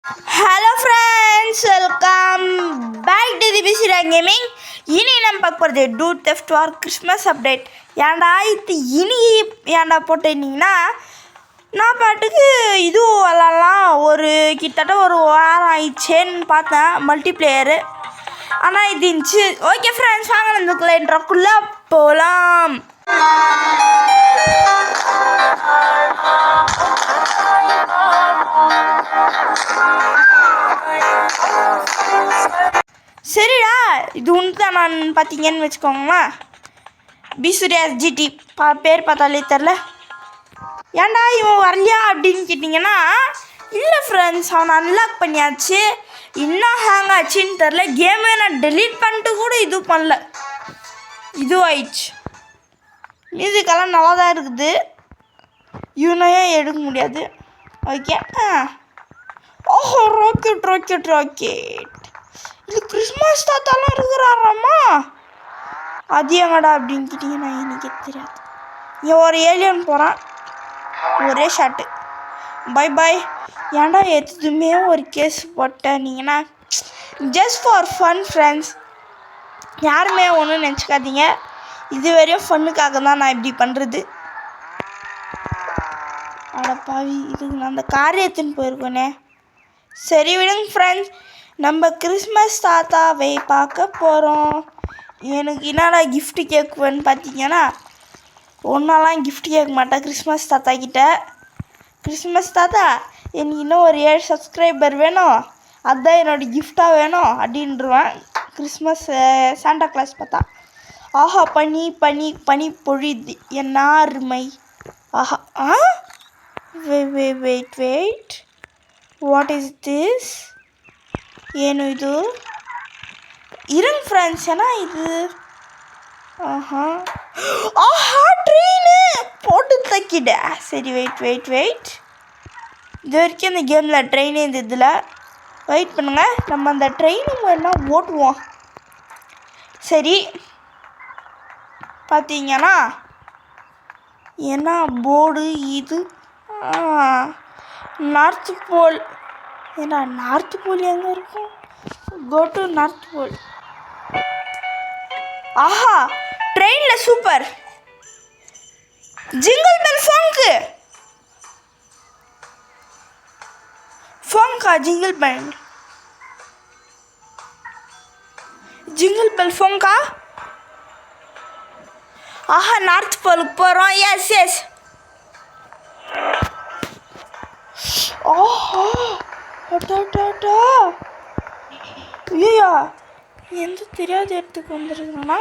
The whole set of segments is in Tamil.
Hello friends, welcome back to the Bisra gaming. இனி நம்ம பார்க்க போகிறது Dude Theft War Christmas update. ஏன்டா இது இனி ஏன்டா போட்டிருந்தீங்கன்னா, நான் பாட்டுக்கு இது விளாட்லாம் கிட்டத்தட்ட ஒரு வாரம் ஆயிடுச்சேன்னு பார்த்தேன் மல்டிப்ளேயரு. ஆனால் இது இருந்துச்சு. ஓகே ஃப்ரெண்ட்ஸ், வாங்க நம்மளுக்குள்ள இன்ட்ரோக்குள்ளே போகலாம். சரிடா, இது உண்டு தான். நான் பார்த்தீங்கன்னு வச்சுக்கோங்களேன், பிசுரியா ஜிடி பேர் பார்த்தாலே தெரில. ஏன்டா இவன் வரலையா அப்படின்னு கேட்டிங்கன்னா, இல்லை ஃப்ரெண்ட்ஸ், அவனை அன்லாக் பண்ணியாச்சு. இன்னும் ஹேங் ஆச்சுன்னு தெரில. கேமே நான் டெலீட் பண்ணிட்டு கூட இது பண்ணல, இது ஆயிடுச்சு. மியூசிக்கெல்லாம் நல்லா தான் இருக்குது, இவனையும் எடுக்க முடியாது. ஓகே. ஓஹோ, ராக்கெட் ராக்கெட் ராக்கெட். இது கிறிஸ்மஸ் தாத்தாலாம் இருக்கிறாராம்மா. அது எங்கடா அப்படின்னு கேட்டிங்கன்னா எனக்கு தெரியாது. இவன் ஒரு ஏலியன் போகிறான், ஒரே ஷாட்டு, பை பாய். ஏன்டா எதுவுமே ஒரு கேஸ் போட்டீங்கன்னா, ஜஸ்ட் ஃபார் ஃபன் ஃப்ரெண்ட்ஸ், யாருமே ஒன்றும் நினச்சிக்காதீங்க. இது வரையும் ஃபன்னுக்காக தான் நான் இப்படி பண்ணுறது. அடப்பாவி, இதுக்கு நான் அந்த காரியத்துன்னு போயிருக்கோனே. சரி விடுங்க ஃப்ரெண்ட்ஸ், நம்ம கிறிஸ்மஸ் தாத்தாவை பார்க்க போகிறோம். எனக்கு என்னடா கிஃப்ட்டு கேட்குவேன்னு பார்த்தீங்கன்னா, ஒன்றாலாம் கிஃப்ட் கேட்க மாட்டேன் கிறிஸ்மஸ் தாத்தா கிட்ட. கிறிஸ்மஸ் தாத்தா, எனக்கு இன்னும் ஒரு 7 சப்ஸ்கிரைபர் வேணும், அதுதான் என்னோடய கிஃப்டாக வேணும் அப்படின்ட்டுருவேன். கிறிஸ்மஸ் சாண்டா கிளாஸ் பார்த்தா, ஆஹா பனி பனி பனி பொழிது என்ன அருமை. ஆஹா. Wait, what is this? ಏನು ಇದು? இருங்க ஃப்ரெண்ட்ஸ், ஏன்னா இது ஆஹா ட்ரெயினு போட்டு தைக்கிட. சரி, வெயிட். இது வரைக்கும் இந்த கேமில் ட்ரெயினே இந்த இதில் வெயிட் பண்ணுங்க, நம்ம அந்த ட்ரெயினு எல்லாம் ஓட்டுவோம். சரி, பார்த்தீங்கன்னா என்ன போர்டு இது? North pole. ஏன்னா நார்த் போல் எங்கே இருக்கும்? Go to north Pole. ஆஹா, ட்ரெயினில் சூப்பர் ஜிங்கிள் பெல் ஃபோங்கா ஜிங்கிள் பெல் ஃபோங்கா. ஆஹா, நார்த் போலுக்கு போகிறோம். எஸ். ஓஹோ, ஐயா, எந்த தெரியாத இடத்துக்கு வந்துருக்கா.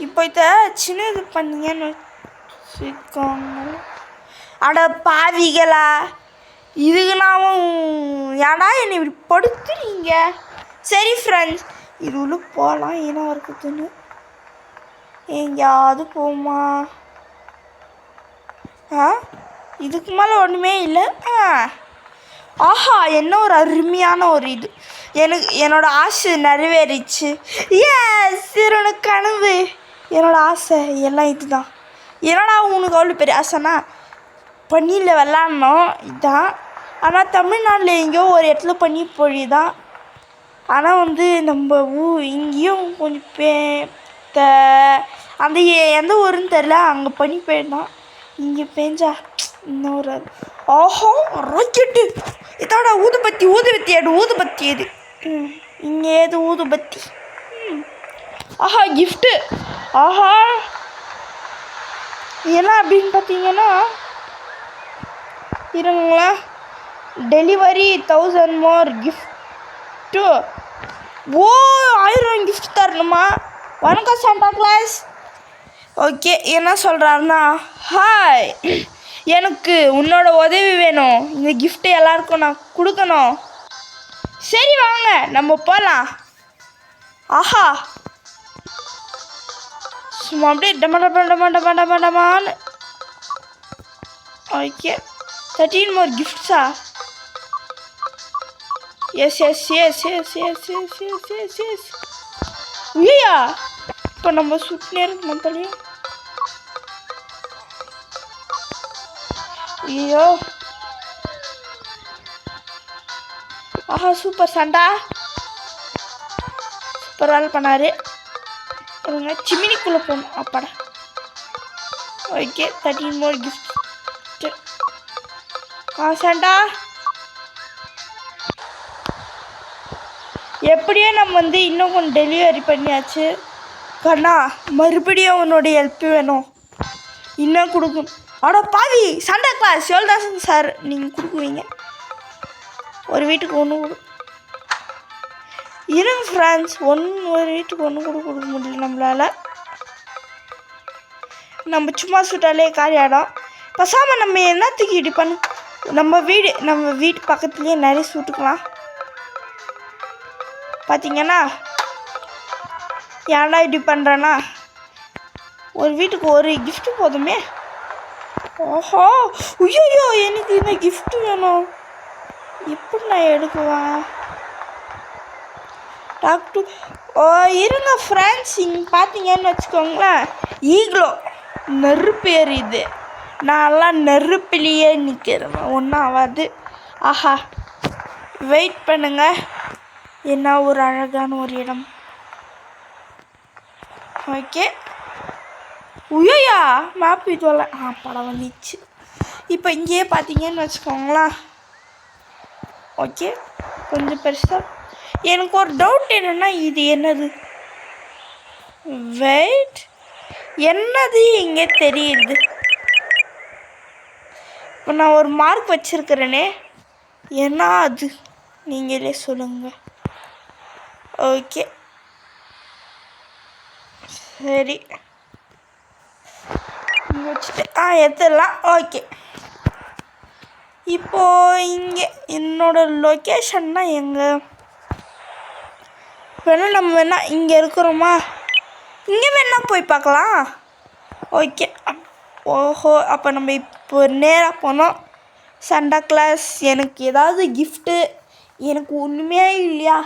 இப்போ இதை சின்னது பண்ணீங்கன்னு வச்சுக்கோங்க. அட பாவிகளா, இதுக்கு நாமும் ஏன்னா என்னை இப்படி படுத்துறீங்க. சரி ஃப்ரெண்ட்ஸ், இது உள்ள போகலாம். ஏன்னா இருக்குதுன்னு எங்கேயாவது போமா? இதுக்கு மேலே ஒன்றுமே இல்லை. ஆஹா, என்ன ஒரு அருமையான ஒரு இது. என்னோடய ஆசை நிறைவேறிச்சு. என்னோட கனவு, என்னோடய ஆசை எல்லாம் இது தான். என்னடா உனக்கு அவ்வளோ பெரிய ஆசைனா, பனியில் விளாட்ணும் இதுதான். ஆனால் தமிழ்நாட்டில் எங்கேயோ ஒரு இடத்துல பனி பொழிதான். ஆனால் நம்ம இங்கேயும் கொஞ்சம் அந்த எந்த ஊருன்னு தெரில, அங்கே பனி பெய்யணும். இங்கே பெஞ்சா இன்னும் ஒரு ஆஹா ராக்கெட்டு. இதோட ஊதுபத்தி ஊதுபத்தி எது? இங்கே ஏது ஊதுபத்தி? ஆஹா, கிஃப்ட்டு. ஆஹா, என்ன அப்படின்னு பார்த்தீங்கன்னா, இருங்களா, டெலிவரி 1000 மோர் கிஃப்ட்டு. 1000 கிஃப்ட் தரணுமா? வணக்கம் சாண்டா கிளாஸ். ஓகே, என்ன சொல்கிறாருன்னா, ஹாய், எனக்கு உன்னோட உதவி வேணும். இந்த கிஃப்ட்டு எல்லாருக்கும் நான் கொடுக்கணும். சரி வாங்க நம்ம போகலாம். ஆஹா, சும்மா அப்படியே டமான்னு. ஓகே, 13 மோர் கிஃப்ட்ஸா? எஸ். ஐயா, இப்போ நம்ம சுட்டினே இருக்கணும் தலையும். ஐயோ, ஆஹா சூப்பர் சண்டா, சூப்பர் வேலை பண்ணார். சிமினிக்குள்ளே போகணும் அப்பாடா. Okay 13 more gift. சண்டா எப்படியோ நம்ம வந்து இன்னும் கொஞ்சம் டெலிவரி பண்ணியாச்சு. கண்ணா மறுபடியும் உன்னோடைய ஹெல்ப் வேணும், இன்னும் கொடுக்கணும். அட பாவி சண்டா கிளாஸ் எவ்வளோ சார் நீங்கள் கொடுக்குவீங்க? ஒரு வீட்டுக்கு ஒன்று இருங்க ஃப்ரெண்ட்ஸ், ஒரு வீட்டுக்கு ஒன்று கூட கொடுக்க முடியல நம்மளால். நம்ம சும்மா சுட்டாலே காரியாடம். பசாமல் நம்ம என்னத்துக்கு இப்படி பண்ண, நம்ம வீட்டு பக்கத்துலேயே நிறைய சுட்டுக்கலாம். பார்த்தீங்கன்னா ஏன்டா இப்படி பண்ணுறேன்னா, ஒரு வீட்டுக்கு ஒரு கிஃப்ட்டு போதுமே. ஓஹோ ஐயோ எனக்கு இந்த கிஃப்ட் வேணும், எப்படி நான் எடுக்குவேன்? டாக்டர் இருங்க ஃப்ரெண்ட்ஸ், இங்கே பார்த்தீங்கன்னு வச்சுக்கோங்களேன், ஈக்ளோ நெருப்பு எரியுது. நான்லாம் நெருப்பிலேயே நிற்கிறேன், ஒன்றும் ஆகாது. ஆஹா வெயிட் பண்ணுங்க, என்ன ஒரு அழகான ஒரு இடம். ஓகே உய்யா மேப் இதுவல்ல படம் வந்துச்சு. இப்போ இங்கேயே பார்த்தீங்கன்னு வச்சுக்கோங்களேன். ஓகே கொஞ்சம் பெருசாக. எனக்கு ஒரு டவுட் என்னென்னா, இது என்னது? வெயிட், என்னது இங்கே தெரியுது? இப்போ நான் ஒரு மார்க் வச்சுருக்கிறேனே, என்ன அது நீங்களே சொல்லுங்கள். ஓகே சரி வச்சுட்டு எடுத்துடலாம். ஓகே இப்போது இங்கே என்னோடய லொக்கேஷன்னா எங்கே வேணால் நம்ம வேணால் இங்கே இருக்கிறோமா, இங்கே வேணால் போய் பார்க்கலாம். ஓகே ஓஹோ அப்போ நம்ம இப்போ நேராக போனோம். சண்டா கிளாஸ் எனக்கு ஏதாவது கிஃப்ட்டு, எனக்கு ஒன்றுமே இல்லையா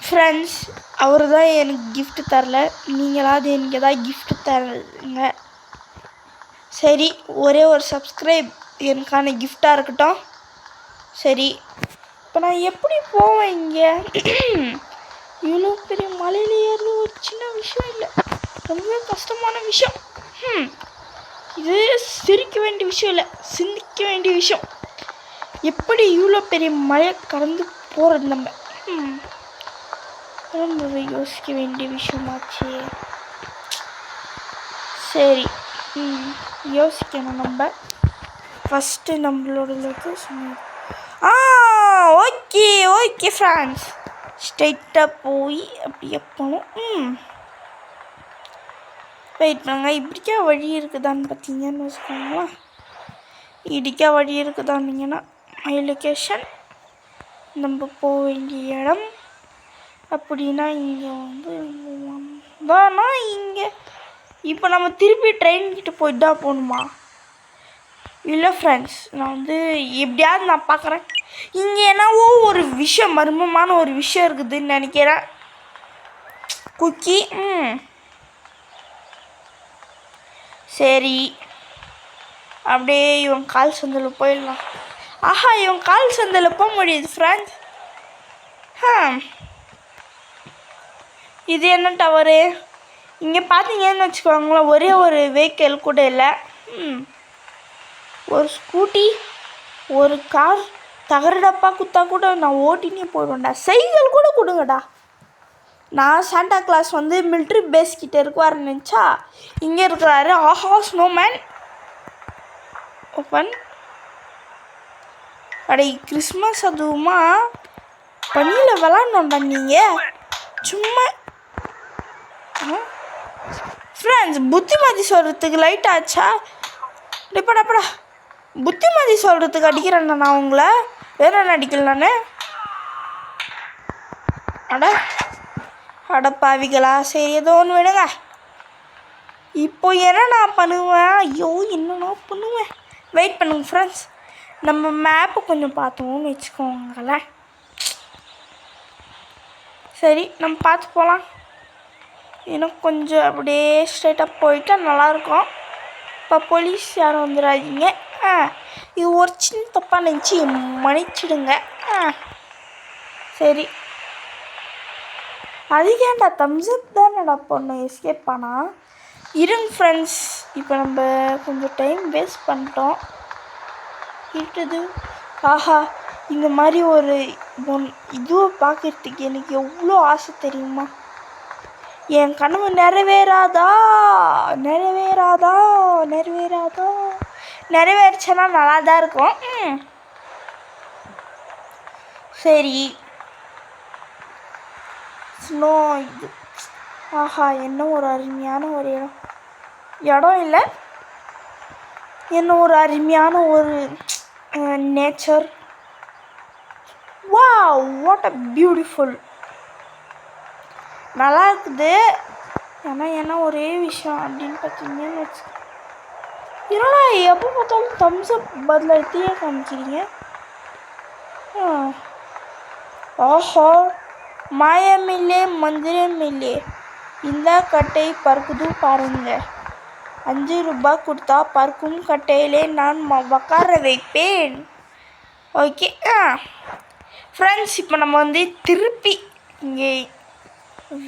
ஃப்ரெண்ட்ஸ், அவர் தான் எனக்கு கிஃப்ட்டு தரல, நீங்களாவது எனக்கு ஏதாவது கிஃப்ட்டு தருங்க. சரி ஒரே ஒரு சப்ஸ்கிரைப் எனக்கான கிஃப்டாக இருக்கட்டும். சரி இப்போ நான் எப்படி போவேன்? இங்கே இவ்வளோ பெரிய மலையில் ஏறது ஒரு சின்ன விஷயம் இல்லை, ரொம்ப கஷ்டமான விஷயம். இது சிரிக்க வேண்டிய விஷயம் இல்லை, சிந்திக்க வேண்டிய விஷயம். எப்படி இவ்வளோ பெரிய மலையை கடந்து போகிறது நம்ம ரொம்பவே யோசிக்க வேண்டிய விஷயமாச்சு. சரி யோசிக்கணும் நம்ம. ஃபஸ்ட்டு நம்மளோட லொக்கேஷன் ஓகே ஓகே ஃப்ரெண்ட்ஸ், ஸ்ட்ரைட்டாக போய் அப்படியே போகணும். வெயிட் பண்ணுங்க, இப்படிக்கா வழி இருக்குதான்னு பார்த்தீங்கன்னு வச்சுக்கோங்களேன். இப்படிக்கா வழி இருக்குதான்னீங்கன்னா மை லொக்கேஷன், நம்ம போக வேண்டிய இடம் அப்படின்னா இங்கே வந்து வந்தோன்னா இங்கே. இப்போ நம்ம திருப்பி ட்ரெயின்கிட்ட போயிட்டு தான் போகணுமா? இல்லை ஃப்ரெண்ட்ஸ், நான் வந்து எப்படியாவது நான் பார்க்குறேன். இங்கே என்னவோ ஒரு விஷயம், மர்மமான ஒரு விஷயம் இருக்குதுன்னு நினைக்கிறேன். குக்கி சரி அப்படியே இவன் கால் சந்தில் போயிடலாம். ஆஹா இவன் கால் சந்தில் போக முடியுது ஃப்ரெண்ட்ஸ். இது என்ன டவரு? இங்கே பார்த்தீங்கன்னு வச்சுக்கோங்களேன், ஒரே ஒரு வெஹிக்கிள் கூட இல்லை. ஒரு ஸ்கூட்டி, ஒரு கார், தகரடப்பா குத்தா கூட நான் ஓட்டினே போயிடுவேன்டா. சைக்கிள் கூட கொடுங்கடா. நான் சாண்டா கிளாஸ் வந்து மிலிட்ரி பேஸ் கிட்டே இருக்குவாருன்னு நினச்சா இங்கே இருக்கிறாரு. ஆஹா ஸ்னோமேன் ஓப்பன். அடே கிறிஸ்மஸ் அதுவுமா பனியில் விளாட்ணுண்டா நீங்கள் சும்மா. ஃப்ரெண்ட்ஸ் புத்திமதி சொல்கிறதுக்கு லைட் ஆச்சா? இப்படாப்படா புத்திமதி சொல்கிறதுக்கு அடிக்கிறேன்டா நான் உங்களை, வேற என்ன அடிக்கல நான்? அடப்பாவிகளா, சரி ஏதோ ஒன்று விடுங்க. இப்போ என்ன நான் பண்ணுவேன்? ஐயோ என்ன நான் பண்ணுவேன்? வெயிட் பண்ணுங்க ஃப்ரெண்ட்ஸ், நம்ம மேப்பு கொஞ்சம் பார்த்தோம்னு வச்சுக்கோங்களேன். சரி நம்ம பார்த்து போகலாம். இன்னும் கொஞ்சம் அப்படியே ஸ்ட்ரைட்டாக போயிட்டா நல்லாயிருக்கும். இப்போ போலீஸ் யாரும் வந்துடாதீங்க. இது ஒரு சின்ன தப்பாக நினச்சி மன்னிச்சிடுங்க. சரி, அது ஏன்டா தம்ஸ்அப் தானடா பொண்ணு எஸ்கேப் பண்ணா. இருங்க ஃப்ரெண்ட்ஸ், இப்போ நம்ம கொஞ்சம் டைம் வேஸ்ட் பண்ணிட்டோம். இருக்குது ஆஹா, இந்த மாதிரி ஒரு இதுவை பார்க்கறதுக்கு எனக்கு எவ்வளோ ஆசை தெரியுமா. என் கனவு நிறைவேறாதா நிறைவேறாதா நிறைவேறாதா நிறைவேறிச்சனா நல்லா தான் இருக்கும். சரி, ஸ்னோ இது ஆஹா, என்ன ஒரு அருமையான ஒரு இடம் இல்லை, என்ன ஒரு அருமையான ஒரு nature. Wow, what a beautiful. நல்லா இருக்குது. ஏன்னா ஒரே விஷயம் அப்படின்னு பார்த்தீங்கன்னு வச்சு, என்னடா எப்போ பார்த்தாலும் தம்ஸ்அப் பதில் தீய காமிக்கிறீங்க. ஆஹா, மாயமில்லே மந்திரமில்லே, இந்த கட்டை பறக்குது பாருங்க. 5 ரூபாய் கொடுத்தா பறக்கும் கட்டையிலே நான் உட்கார வைப்பேன். ஓகே ஃப்ரெண்ட்ஸ், இப்போ நம்ம வந்து திருப்பி இங்கே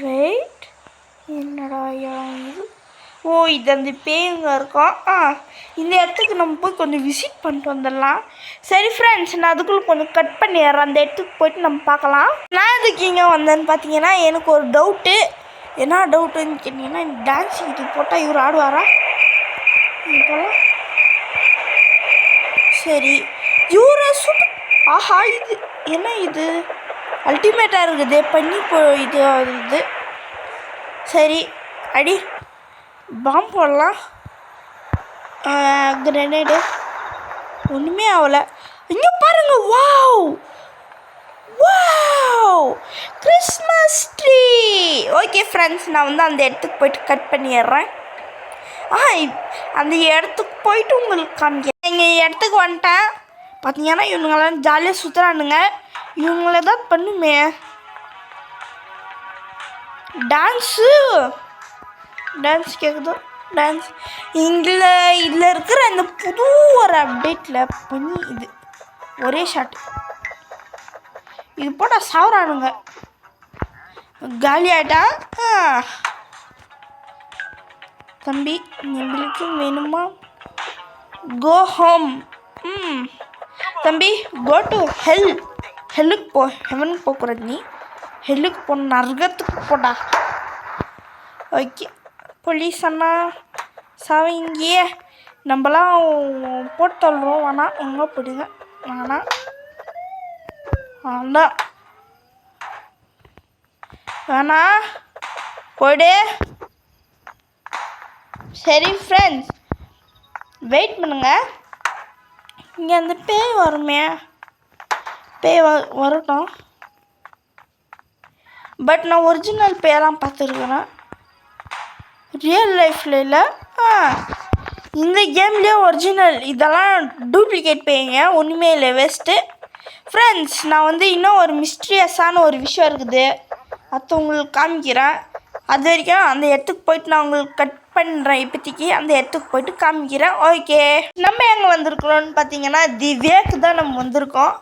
வெயிட், என்னடா இது, ஓ இது அந்த பேங்க இருக்கோம். இந்த இடத்துக்கு நம்ம போய் கொஞ்சம் விசிட் பண்ணிட்டு வந்துடலாம். சரி ஃப்ரெண்ட்ஸ், நான் அதுக்குள்ளே கொஞ்சம் கட் பண்ணிடுறேன். அந்த இடத்துக்கு போய்ட்டு நம்ம பார்க்கலாம். நான் எதுக்கு இங்கே வந்தேன்னு பார்த்தீங்கன்னா, எனக்கு ஒரு டவுட்டு. என்ன டவுட்டுன்னு கேட்டிங்கன்னா, டான்ஸ் இது போட்டால் இவர் ஆடுவாரா போகலாம். சரி, இவரை சுட்டு ஆஹா, இது என்ன இது அல்டிமேட்டாக இருக்குது பண்ணி இது. சரி, அடி பாம்பு போடலாம். கிரனேடு ஒன்றுமே ஆகலை. இங்கே பாருங்க, wow wow, Christmas tree. Okay friends, நான் வந்து அந்த இடத்துக்கு போய்ட்டு கட் பண்ணிடுறேன். அந்த இடத்துக்கு போயிட்டு உங்களுக்கு காமிக்கிறேன். இங்கே இடத்துக்கு வந்துட்டேன். பார்த்தீங்கன்னா இவனுங்கெல்லாம் ஜாலியாக சுற்றுறானுங்க. இவங்கள தான் பண்ணுமே டான்ஸ் கேட்குதோ டான்ஸ். இதில் இருக்கிற இந்த புது ஒரு அப்டேட்டில் பண்ணி இது ஒரே ஷாட் இது போட்டால் சாவறானுங்க. காலி ஆகிட்டான். தம்பி, எங்களுக்கு வேணுமா? Go home. தம்பி, கோ டு ஹெல்லுக்கு போ. ஹெவனுக்கு போகக்கூடாது, நீ ஹெல்லுக்கு போ, நரகத்துக்கு போடா. ஓகே போலீஸ் அண்ணா, இங்கேயே நம்மளாம் போட்டு தள்ளுறோம். வேணாம், எங்கே போடுங்க, வேணாம் வேண்டாம் வேணா போய்டு. சரி ஃப்ரெண்ட்ஸ், வெயிட் பண்ணுங்க. இங்கே அந்த பேய் வருமே, பேய் வரட்டும். பட் நான் ஒரிஜினல் பேயெல்லாம் பார்த்துருக்குறேன், ரியல் லைஃப்பில் இல்லை. இந்த கேம்லேயே ஒரிஜினல், இதெல்லாம் டூப்ளிகேட் பேய்ங்க, ஒன்றுமே இல்லை, வேஸ்ட்டு. ஃப்ரெண்ட்ஸ், நான் வந்து இன்னும் ஒரு மிஸ்ட்ரியஸான ஒரு விஷயம் இருக்குது, அது உங்களுக்கு காமிக்கிறேன். அது வரைக்கும் அந்த இடத்துக்கு போயிட்டு நான் உங்களுக்கு கட் பண்ணுறேன். இப்போதைக்கு அந்த இடத்துக்கு போயிட்டு காமிக்கிறேன். ஓகே, நம்ம எங்கே வந்திருக்கிறோன்னு பார்த்தீங்கன்னா, திவ்யாக்கு தான் நம்ம வந்திருக்கோம்.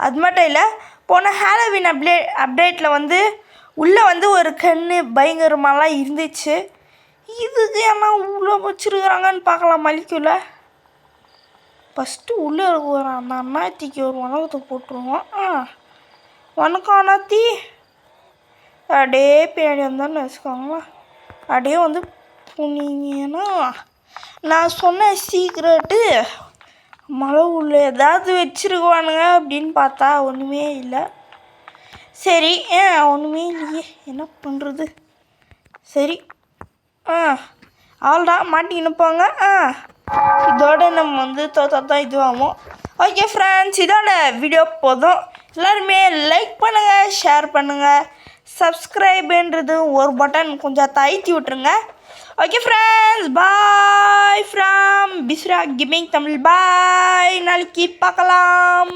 அது மட்டும் இல்லை, போன ஹாலோவின் அப்டேட்டில் வந்து உள்ளே வந்து ஒரு கண்ணு பயங்கரமாலாம் இருந்துச்சு. இதுக்கு என்ன உள்ளே வச்சுருக்குறாங்கன்னு பார்க்கலாம். மலிக்குள்ள ஃபஸ்ட்டு உள்ளே இருக்கிற அந்த அண்ணாத்திக்கு ஒரு வணக்கத்தை போட்டுருவோம். வணக்கம் அண்ணாத்தி. அப்படியே பின்னாடி வந்தோன்னு வச்சுக்கோங்களா, அப்படியே வந்து போனீங்கன்னா நான் சொன்ன சீக்ரெட்டு மலை உள்ள ஏதாவது வச்சுருக்குவானுங்க அப்படின்னு பார்த்தா ஒன்றுமே இல்லை. சரி, ஒன்றுமே இல்லையே, என்ன பண்ணுறது. சரி, அவ்வளோதான், மாட்டிக்கின்னு போங்க. இதோட நம்ம வந்து தான் இதுவாகும். ஓகே ஃப்ரெண்ட்ஸ், இதோட வீடியோ போதும். எல்லாருமே லைக் பண்ணுங்கள், ஷேர் பண்ணுங்கள், சப்ஸ்கிரைபுன்றது ஒரு பட்டன் கொஞ்சம் தயத்தி விட்ருங்க. Okay friends, bye from Bisra gaming Tamil. Bye, நாளைக்கு பார்க்கலாம்.